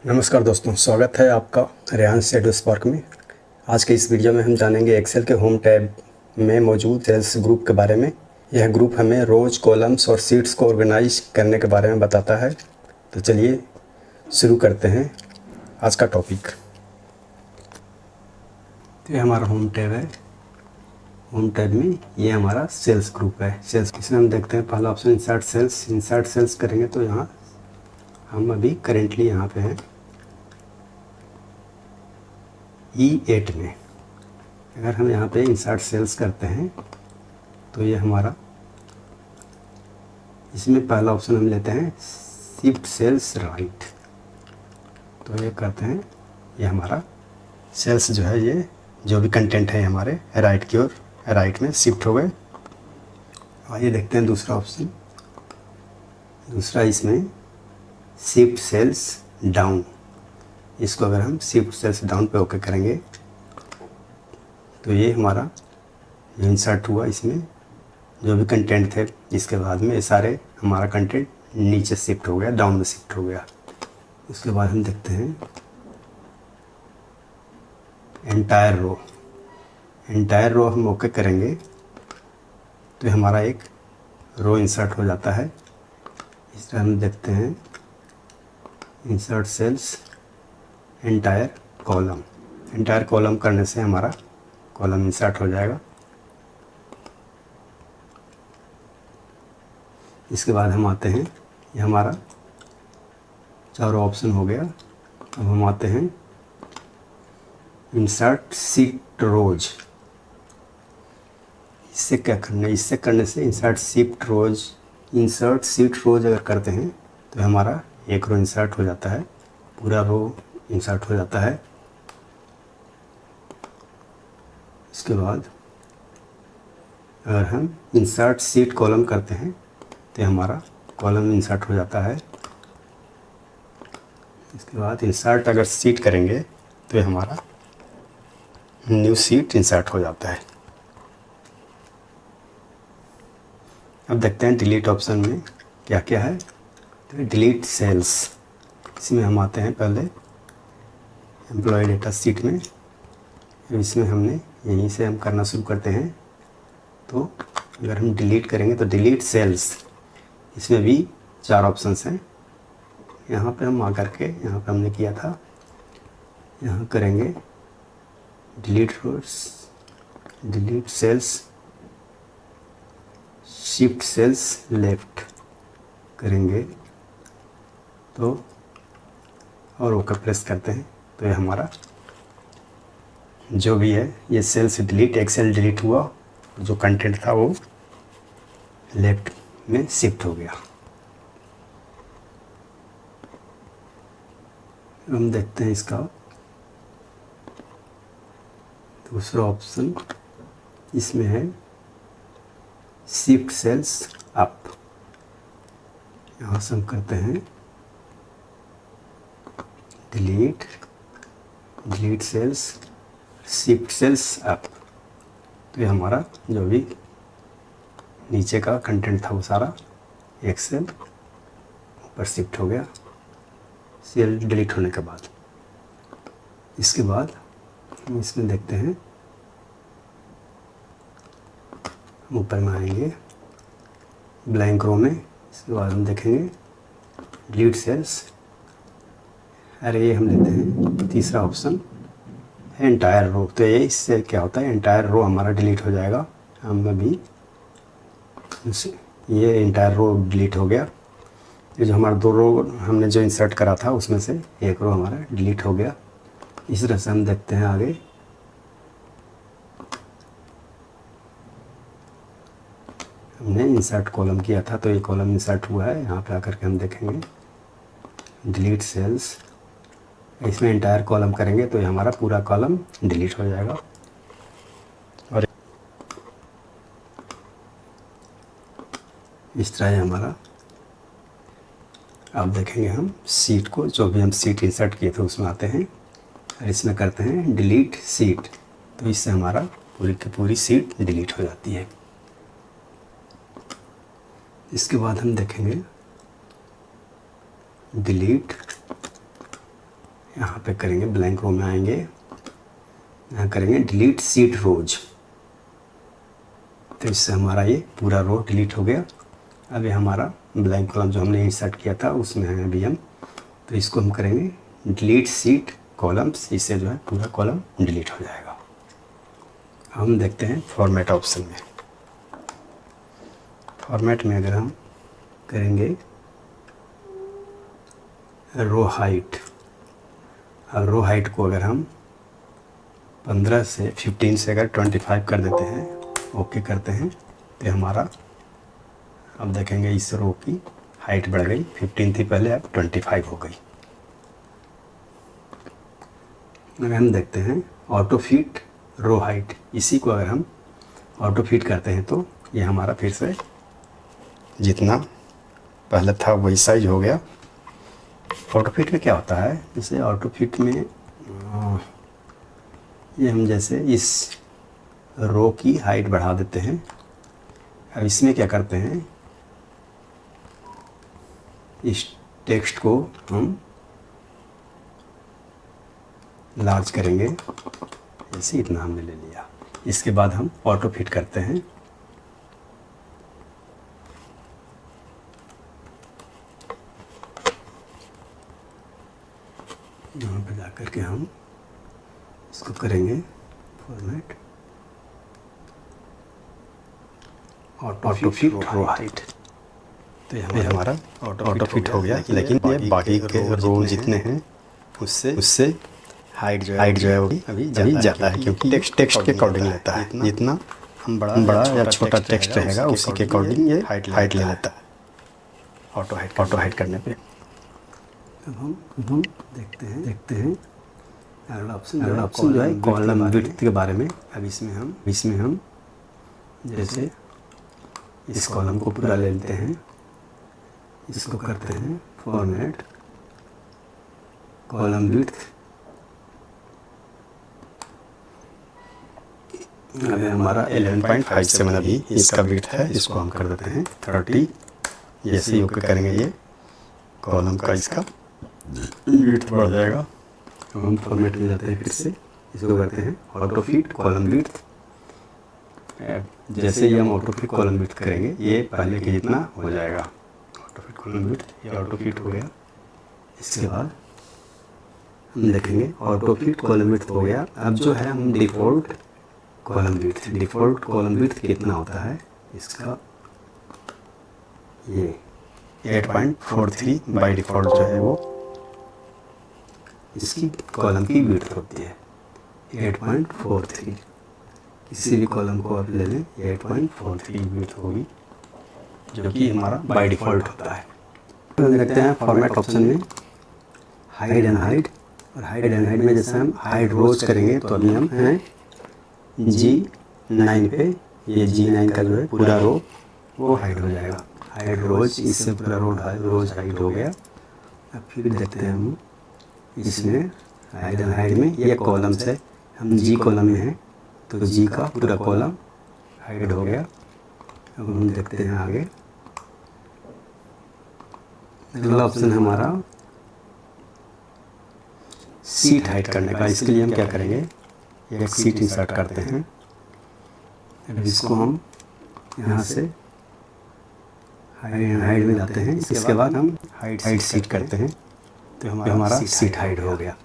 नमस्कार दोस्तों, स्वागत है आपका रेहान शेडो स्पार्क में। आज के इस वीडियो में हम जानेंगे एक्सेल के होम टैब में मौजूद सेल्स ग्रुप के बारे में। यह ग्रुप हमें रोज कॉलम्स और शीट्स को ऑर्गेनाइज करने के बारे में बताता है। तो चलिए शुरू करते हैं आज का टॉपिक। तो ये हमारा होम टैब है। होम टैब में ये हमारा सेल्स ग्रुप है। सेल्स इसमें हम देखते हैं पहला option insert cells. Insert cells करेंगे तो यहाँ हम अभी करेंटली यहाँ पे हैं E8 में। अगर हम यहाँ पे इंसर्ट सेल्स करते हैं तो ये हमारा, इसमें पहला ऑप्शन हम लेते हैं शिफ्ट सेल्स राइट। तो ये करते हैं, ये हमारा सेल्स जो है, ये जो भी कंटेंट है हमारे राइट की ओर, राइट में शिफ्ट हो गए। आइए देखते हैं दूसरा ऑप्शन। दूसरा इसमें शिफ्ट सेल्स डाउन। इसको अगर हम शिफ्ट सेल्स डाउन पे ओके करेंगे तो ये हमारा जो इंसर्ट हुआ, इसमें जो भी कंटेंट थे इसके बाद में ये सारे हमारा कंटेंट नीचे शिफ्ट हो गया, डाउन में शिफ्ट हो गया। उसके बाद हम देखते हैं एंटायर रो। एंटायर रो हम ओके करेंगे तो हमारा एक रो इंसर्ट हो जाता है। इस तरह हम देखते हैं insert cells entire column. Entire column करने से हमारा कॉलम इंसर्ट हो जाएगा। इसके बाद हम आते हैं, ये हमारा चारों ऑप्शन हो गया। अब हम आते हैं इंसर्ट शिफ्ट रोज। इससे क्या करना है, इससे करने से इंसर्ट शिफ्ट रोज, इंसर्ट शिफ्ट रोज अगर करते हैं तो हमारा एक रो इंसर्ट हो जाता है, पूरा रो इंसर्ट हो जाता है। इसके बाद अगर हम इंसर्ट शीट कॉलम करते हैं तो हमारा कॉलम इंसर्ट हो जाता है। इसके बाद इंसर्ट अगर शीट करेंगे तो हमारा न्यू शीट इंसर्ट हो जाता है। अब देखते हैं डिलीट ऑप्शन में क्या क्या है। तो डिलीट सेल्स, इसमें हम आते हैं पहले एम्प्लॉय डेटा शीट में। इसमें हमने यहीं से हम करना शुरू करते हैं। तो अगर हम डिलीट करेंगे तो डिलीट सेल्स, इसमें भी 4 ऑप्शंस हैं। यहाँ पे हम आकर के, यहाँ पे हमने किया था, यहाँ करेंगे delete rows, delete cells, shift cells left करेंगे तो, और ओके प्रेस करते हैं तो ये हमारा जो भी है ये सेल्स डिलीट, एक्सेल डिलीट हुआ, जो कंटेंट था वो लेफ्ट में शिफ्ट हो गया। हम देखते हैं इसका दूसरा ऑप्शन, इसमें है शिफ्ट सेल्स अप। यहाँ से हम करते हैं delete, delete cells, shift cells up. तो ये हमारा जो भी नीचे का कंटेंट था वो सारा एक्सेल ऊपर शिफ्ट हो गया सेल डिलीट होने के बाद। इसके बाद हम इसमें देखते हैं, हम ऊपर में आएंगे ब्लैंक रो में। इसके बाद हम देखेंगे डिलीट सेल्स। अरे ये हम लेते हैं तीसरा ऑप्शन एंटायर रो। तो ये इससे क्या होता है, एंटायर रो हमारा डिलीट हो जाएगा। हम अभी ये एंटायर रो डिलीट हो गया। ये जो हमारा 2 रो हमने जो इंसर्ट करा था उसमें से एक रो हमारा डिलीट हो गया। इस तरह से हम देखते हैं आगे। हमने इंसर्ट कॉलम किया था तो ये कॉलम इंसर्ट हुआ है। यहाँ पे आकर के हम देखेंगे डिलीट सेल्स। इसमें एंटायर कॉलम करेंगे तो ये हमारा पूरा कॉलम डिलीट हो जाएगा। और इस तरह हमारा, अब देखेंगे हम सीट को, जो भी हम सीट इंसर्ट किए थे उसमें आते हैं और इसमें करते हैं डिलीट सीट। तो इससे हमारा पूरी की पूरी सीट डिलीट हो जाती है। इसके बाद हम देखेंगे डिलीट यहाँ पे करेंगे ब्लैंक रो में आएंगे, यहाँ करेंगे डिलीट सीट रोज। तो इससे हमारा ये पूरा रो डिलीट हो गया। अब ये हमारा ब्लैंक कॉलम जो हमने इंसर्ट किया था उसमें है अभी हम, तो इसको हम करेंगे डिलीट सीट कॉलम्स। इससे जो है पूरा कॉलम डिलीट हो जाएगा। हम देखते हैं फॉर्मेट ऑप्शन में। फॉर्मेट में अगर हम करेंगे रो हाइट, अब रो हाइट को अगर हम 15 से 15 से अगर 25 कर देते हैं, ओके करते हैं, तो हमारा अब देखेंगे इस रो की हाइट बढ़ गई। 15 थी पहले, अब 25 हो गई। अगर हम देखते हैं ऑटो फिट रो हाइट, इसी को अगर हम ऑटो फिट करते हैं तो ये हमारा फिर से जितना पहले था वही साइज हो गया। ऑटो फिट में क्या होता है, जैसे ऑटो फिट में ये हम जैसे इस रो की हाइट बढ़ा देते हैं। अब इसमें क्या करते हैं, इस टेक्स्ट को हम लार्ज करेंगे, जैसे इतना हमने ले लिया। इसके बाद हम ऑटो फिट करते हैं। यहाँ पे जाकर के हम इसको करेंगे format auto fit row height. तो ये हमारा ऑटो फिट हो गया। लेकिन ये बाकी के रो जितने हैं उससे हाइट जो है वो अभी ज़्यादा है, क्योंकि टेक्स्ट के अकॉर्डिंग लेता है। जितना हम बड़ा या छोटा टेक्स्ट रहेगा उसी के अकॉर्डिंग ये हाइट ले लेता है ऑटो हाइट करने पे। अब हम देखते हैं अगला ऑप्शन जो है कॉलम विड्थ के बारे में। अब इसमें हम जैसे इस कॉलम को पूरा ले लेते हैं, इसको करते हैं फॉर्मेट कॉलम विड्थ। अभी हमारा 11.57 अभी इसका विड्थ है, इसको हम कर देते हैं 30। जैसे ही ओके करेंगे ये कॉलम का इसका विड्थ बढ़ जाएगा। हम फॉर्मेट में जाते हैं, फिर से इसको करते हैं ऑटो फिट कॉलम विड्थ। जैसे ही हम ऑटो फिट कॉलम विड्थ करेंगे ये पहले के जितना हो जाएगा। ऑटो फिट कॉलम विड्थ, ये ऑटो फिट हो गया। इसके बाद हम देखेंगे ऑटो फिट कॉलम विड्थ हो गया। अब जो है हम डिफ़ॉल्ट कॉलम विड्थ कितना होता है इसका, ये 8.43 बाय डिफ़ॉल्ट जो है वो इसकी कॉलम की विड्थ होती है 8.43। किसी भी कॉलम को आप ले लें 8.43 विड्थ होगी, जो कि हमारा बाय डिफ़ॉल्ट होता है। तो देखते हैं फॉर्मेट ऑप्शन में हाइड एंड हाइड। और हाइड एंड हाइड में जैसे हम हाइड रोज करेंगे तो अभी हम हैं G9 पे। ये G9 का जो है पूरा रो वो हाइड हो जाएगा। हाइड रोज, इससे पूरा रोज हाइड हो गया। अब फिर देखते हैं हम इसमें हाइड एंड हाइड में ये कॉलम से हम G कॉलम में हैं तो G का पूरा कॉलम हाइड हो गया। अब हम देखते हैं आगे। अगला ऑप्शन है हमारा सीट हाइड करने का। इसके लिए हम क्या करेंगे, एक सीट इंसर्ट करते हैं। अब इसको हम यहाँ से हाइड में जाते हैं। इसके बाद हम हाइड सीट करते हैं तो हमारा सीट हाइड हो गया।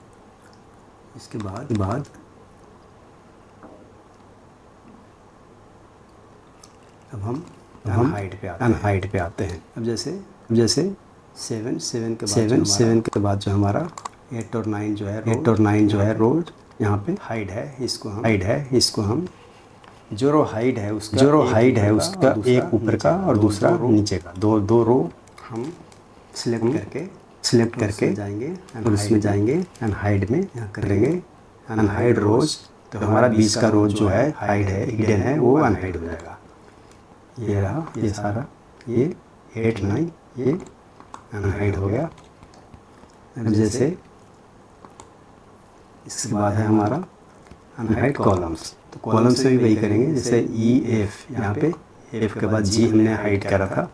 इसके बाद अब हम हाइड पे आते हैं। अब जैसे 7 के बाद जो हमारा 8 और 9 जो है रोज यहाँ पे हाइड है। इसको हम जो रो हाइड है उसका एक ऊपर का और दूसरा नीचे का, दो रो हम सिलेक्ट करके जाएंगे और उसमें जाएंगे अनहाइड में यहाँ करेंगे अनहाइड रोज। तो हमारा बीच का रोज जो है हाइड है, हिडन है, वो अनहाइड हो जाएगा। ये रहा, ये सारा, ये 8 9 ये अनहाइड हो गया। अब जैसे इसके बाद है हमारा अनहाइड कॉलम्स। तो कॉलम्स में भी वही करेंगे, जैसे EF, यहाँ पे F के बाद G हमने हाइड करा था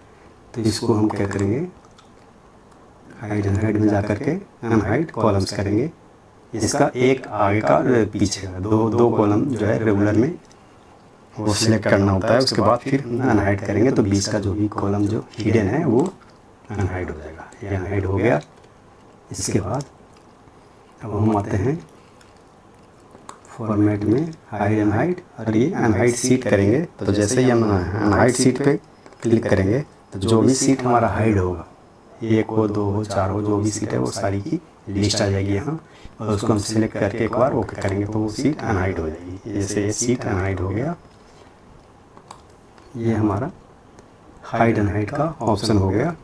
तो इसको हम क्या करेंगे हाइड अनहाइड में जा करके अनहाइड कॉलम्स करेंगे। इसका एक आगे का पीछे का, दो कॉलम जो है रेगुलर में वो सिलेक्ट करना होता है। उसके बाद फिर अनहाइड करेंगे तो बीच का जो भी कॉलम जो हिडन है वो अनहाइड हो जाएगा। ये अनहाइड हो गया। इसके बाद अब हम आते हैं फॉर्मेट में हाइड अनहाइड, और ये अनहाइड सीट करेंगे। तो जैसे ही हम अनहाइड सीट पे क्लिक करेंगे तो जो भी सीट हमारा हाइड होगा, 1 हो 2 हो 4 हो, जो भी सीट है वो सारी की लिस्ट आ जाएगी यहाँ, और उसको हम सिलेक्ट करके एक बार ओके करेंगे तो वो सीट अनहाइड हो जाएगी। जैसे ये सीट अनहाइड हो गया, ये हमारा हाइड अनहाइड का ऑप्शन हो गया।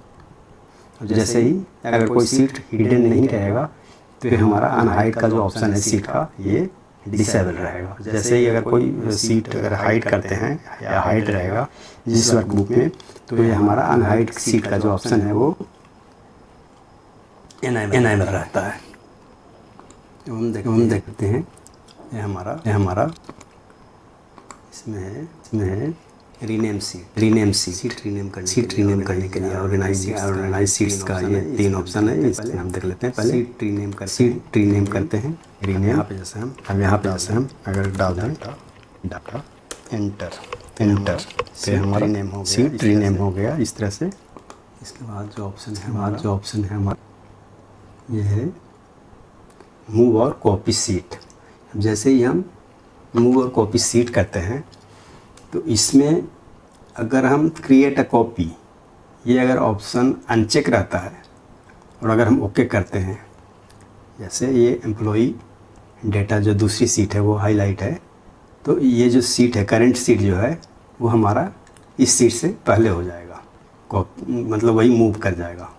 जैसे ही अगर कोई सीट हिडन नहीं रहेगा तो हमारा अनहाइड का जो ऑप्शन है सीट का, ये डिसेबल रहेगा। जैसे ही अगर कोई सीट अगर हाइड करते हैं या हाइड रहेगा जिस वर्कबुक में, तो ये हमारा अनहाइड सीट का जो ऑप्शन है वो एनेबल रहता है। तो हम देखते हैं ये हमारा इसमें है रीनेम सीट सीट रीनेम करने के लिए ऑर्गेनाइज सीट्स का ये 3 ऑप्शन है। इसमें हम देख लेते हैं पहले सीट रीनेम करते हैं। रीनेम यहाँ पे जैसे हम अगर डाल दें डाटा एंटर तो हमारा सीट रीनेम हो गया इस तरह से। इसके बाद जो ऑप्शन है हमारा ये है मूव और कॉपी सीट। जैसे ही हम मूव और कॉपी सीट करते हैं तो इसमें अगर हम क्रिएट अ कॉपी, ये अगर ऑप्शन अनचेक रहता है और अगर हम ओके करते हैं, जैसे ये एम्प्लॉई डेटा जो दूसरी सीट है वो हाईलाइट है, तो ये जो सीट है करंट सीट जो है वो हमारा इस सीट से पहले हो जाएगा, मतलब वही मूव कर जाएगा।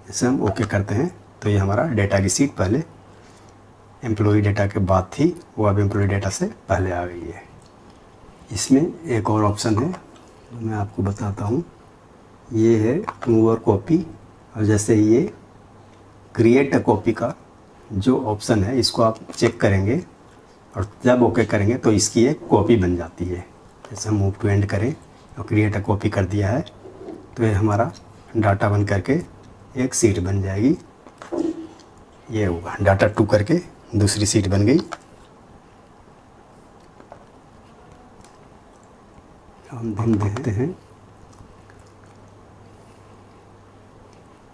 जैसे हम ओके करते हैं तो ये हमारा डेटा की सीट पहले एम्प्लॉई डेटा के बाद थी, वो अब एम्प्लॉई डेटा से पहले आ गई है। इसमें एक और ऑप्शन है जो मैं आपको बताता हूँ, ये है मूव और कॉपी। और जैसे ये क्रिएट अ कॉपी का जो ऑप्शन है इसको आप चेक करेंगे और जब ओके करेंगे तो इसकी एक कॉपी बन जाती है। जैसे हम मूव टू एंड करें और क्रिएट अ कॉपी कर दिया है तो ये हमारा डाटा बन करके एक सीट बन जाएगी। ये होगा डाटा 2 करके दूसरी सीट बन गई। हम देखते हैं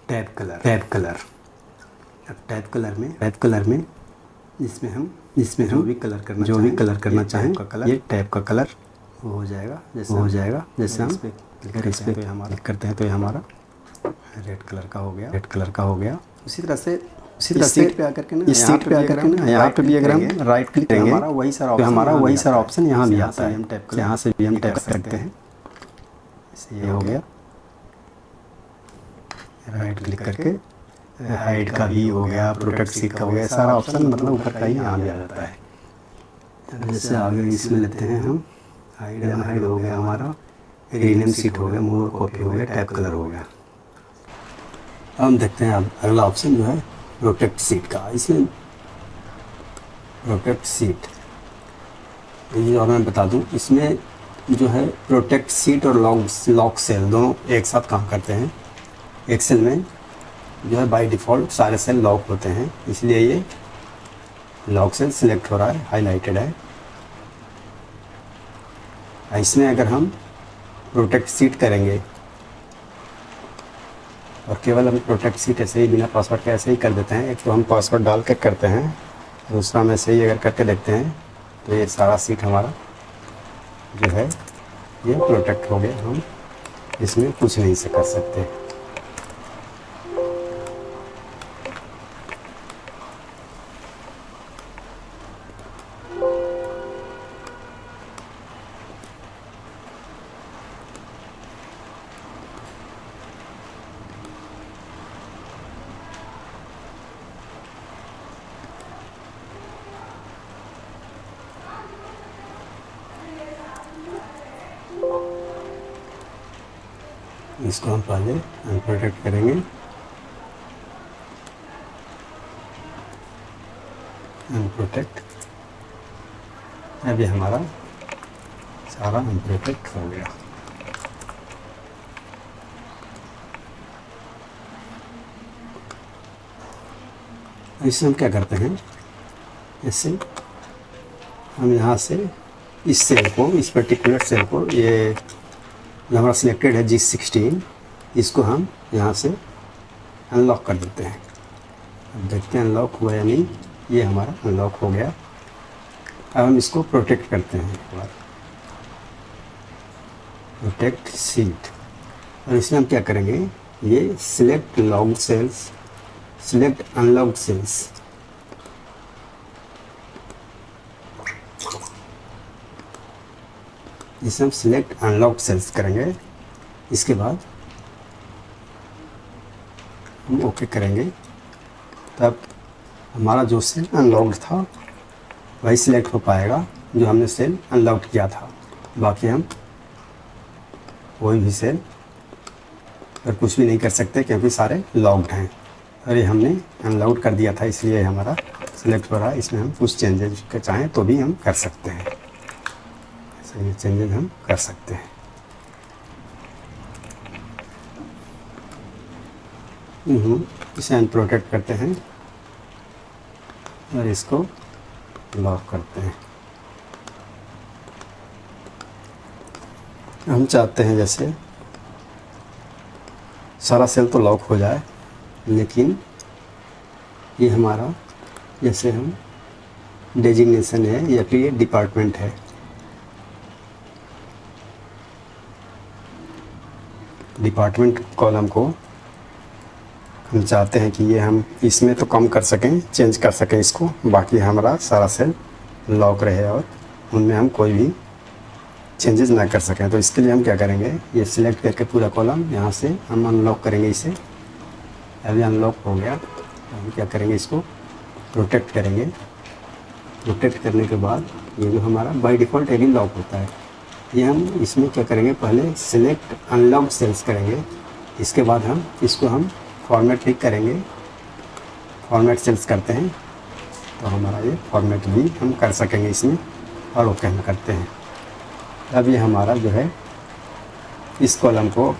टैब कलर। अब टैब कलर में जिसमें हम जो भी कलर करना चाहें ये टैब का कलर वो हो जाएगा। जैसे हम इस पे हमारा करते हैं तो ये हमारा रेड कलर का हो गया। उसी तरह से सीट पे आकर के ना इस सीट पे आकर के ना यहाँ पे भी अगर हम राइट क्लिक करेंगे तो हमारा वही सारा ऑप्शन यहाँ भी आता है। यहाँ से भी हम टैप करते हैं। ये हो गया, राइट क्लिक करके हाइड का भी हो गया, प्रोटेक्ट सीट का हो गया, सारा ऑप्शन मतलब ऊपर का ही यहाँ भी आ जाता है। जैसे आगे इसमें लेते हैं हम हाइड हो गया हमारा, रीनेम सीट हो गया, मूव कॉपी हो गया, टैब कलर हो गया। हम देखते हैं अब अगला ऑप्शन जो है प्रोटेक्ट सीट का। इसमें प्रोटेक्ट सीट ये और मैं बता दूं, इसमें जो है प्रोटेक्ट सीट और लॉक सेल दोनों एक साथ काम करते हैं। एक्सेल में जो है बाय डिफ़ॉल्ट सारे सेल लॉक होते हैं, इसलिए ये लॉक सेल सिलेक्ट हो रहा है, हाईलाइटेड है। इसमें अगर हम प्रोटेक्ट सीट करेंगे और केवल हम प्रोटेक्ट सीट ऐसे ही बिना पासवर्ड के ऐसे ही कर देते हैं, एक तो हम पासवर्ड डाल कर करते हैं, दूसरा हम ऐसे ही अगर करके देखते हैं तो ये सारा सीट हमारा जो है ये प्रोटेक्ट हो गया। हम इसमें कुछ नहीं से कर सकते। इसको हम पहले अनप्रोटेक्ट करेंगे। अनप्रोटेक्ट, अभी हमारा सारा अनप्रोटेक्ट हो गया। इससे हम क्या करते हैं, जैसे हम यहाँ से इस सेल को, इस पर्टिकुलर सेल को, ये जो हमारा सिलेक्टेड है G16, इसको हम यहाँ से अनलॉक कर देते हैं। अब देखते हैं अनलॉक हुआ या नहीं। ये हमारा अनलॉक हो गया। अब हम इसको प्रोटेक्ट करते हैं एक बार, प्रोटेक्ट सीट। और इसमें हम क्या करेंगे, ये select locked cells, select unlocked cells, जिसे हम सिलेक्ट अनलॉक्ड सेल्स करेंगे। इसके बाद हम ओके करेंगे, तब हमारा जो सेल अनलॉक्ड था वही सिलेक्ट हो पाएगा जो हमने सेल अनलॉक किया था। बाकी हम कोई भी सेल और कुछ भी नहीं कर सकते क्योंकि सारे लॉक्ड हैं। और ये हमने अनलॉक कर दिया था इसलिए हमारा सिलेक्ट हो रहा है। इसमें हम कुछ चेंजेस चाहें तो भी हम कर सकते हैं, ऐसे ये चेंजेस हम कर सकते हैं। इसे हम प्रोटेक्ट करते हैं और इसको लॉक करते हैं। हम चाहते हैं जैसे सारा सेल तो लॉक हो जाए, लेकिन ये हमारा जैसे हम डेजिग्नेशन है या फिर ये डिपार्टमेंट है, डिपार्टमेंट कॉलम को हम चाहते हैं कि ये हम इसमें तो कम कर सकें, चेंज कर सकें इसको, बाकी हमारा सारा सेल लॉक रहे और उनमें हम कोई भी चेंजेस ना कर सकें। तो इसके लिए हम क्या करेंगे, ये सिलेक्ट करके पूरा कॉलम यहाँ से हम अनलॉक करेंगे इसे। अभी अनलॉक हो गया, हम क्या करेंगे, इसको प्रोटेक्ट करेंगे। प्रोटेक्ट करने के बाद ये जो हमारा बाय डिफ़ॉल्ट एरिया लॉक होता है, ये हम इसमें क्या करेंगे, पहले सिलेक्ट अनलॉक सेल्स करेंगे। इसके बाद हम इसको हम फॉर्मेट क्लिक करेंगे, फॉर्मेट सेल्स करते हैं तो हमारा ये फॉर्मेट भी हम कर सकेंगे इसमें, और ओके हम करते हैं। अब ये हमारा जो है इस कॉलम को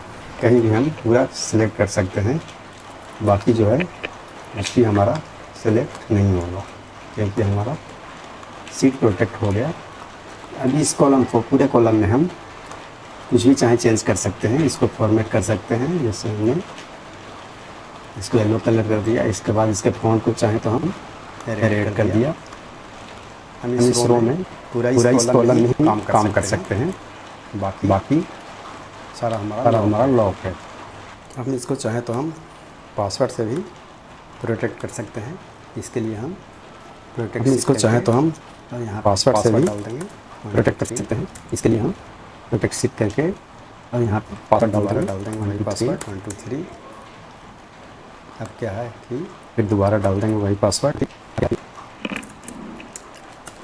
कहीं भी हम पूरा सिलेक्ट कर सकते हैं, बाकी जो है उसकी हमारा सिलेक्ट नहीं होगा क्योंकि हमारा सीट प्रोटेक्ट हो गया। अभी इस कॉलम को, पूरे कॉलम में हम कुछ भी चाहे चेंज कर सकते हैं, इसको फॉर्मेट कर सकते हैं। जैसे हमने इसको येलो कलर कर दिया, इसके बाद इसके फ़ॉन्ट को चाहे तो हम रेड कर दिया। हम इस रो में पूरा इस कॉलम में काम कर सकते हैं, बाकी सारा हमारा लॉक है। हम इसको चाहे तो हम पासवर्ड से भी प्रोटेक्ट कर सकते हैं। इसके लिए हम प्रोटेक्ट, इसको चाहे तो हम यहाँ पासवर्ड से भी डाल देंगे, प्रोटेक्ट कर सकते हैं। इसके लिए हम प्रोटेक्ट सिप करके और यहाँ पर पासवर्ड डाल देंगे, पासवर्ड 1 2 3। अब क्या है कि फिर दोबारा डाल देंगे वही पासवर्ड।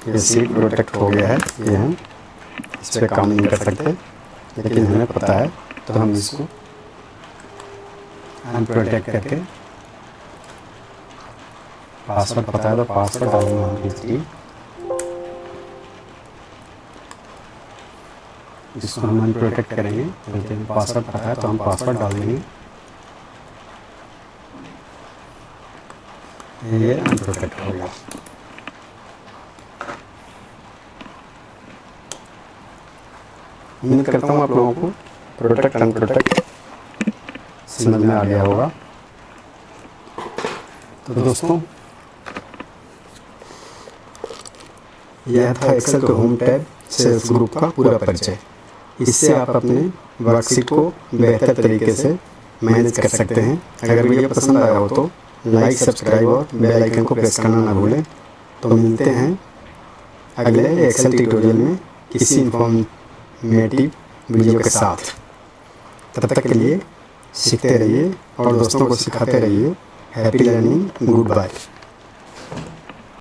ये सीट प्रोटेक्ट हो गया है, ये हम इस पर काम नहीं कर सकते, लेकिन हमें पता है तो हम इसको अनप्रोटेक्ट करके पासवर्ड पता है तो पासवर्ड डालेंगे। इसको हम अनप्रोटेक्ट करेंगे, लेकिन पासवर्ड पता है तो हम पासवर्ड डाल देंगे। ये अनप्रोटेक्ट हो गया। उम्मीद करता हूँ आप लोगों को प्रोटेक्ट अनप्रोटेक्ट समझ में आ गया होगा। तो दोस्तों, यह था एक्सेल के होम टैब सेल्स ग्रुप का पूरा परिचय। इससे आप अपने वर्कशीट को बेहतर तरीके से मैनेज कर सकते हैं। अगर वीडियो पसंद आया हो तो लाइक, सब्सक्राइब और बेल आइकन को प्रेस करना ना भूलें। तो मिलते हैं अगले एक्सेल ट्यूटोरियल में किसी इन्फॉर्मेटिव वीडियो के साथ। तब तक के लिए सीखते रहिए और दोस्तों को सिखाते रहिए। Happy learning, good bye.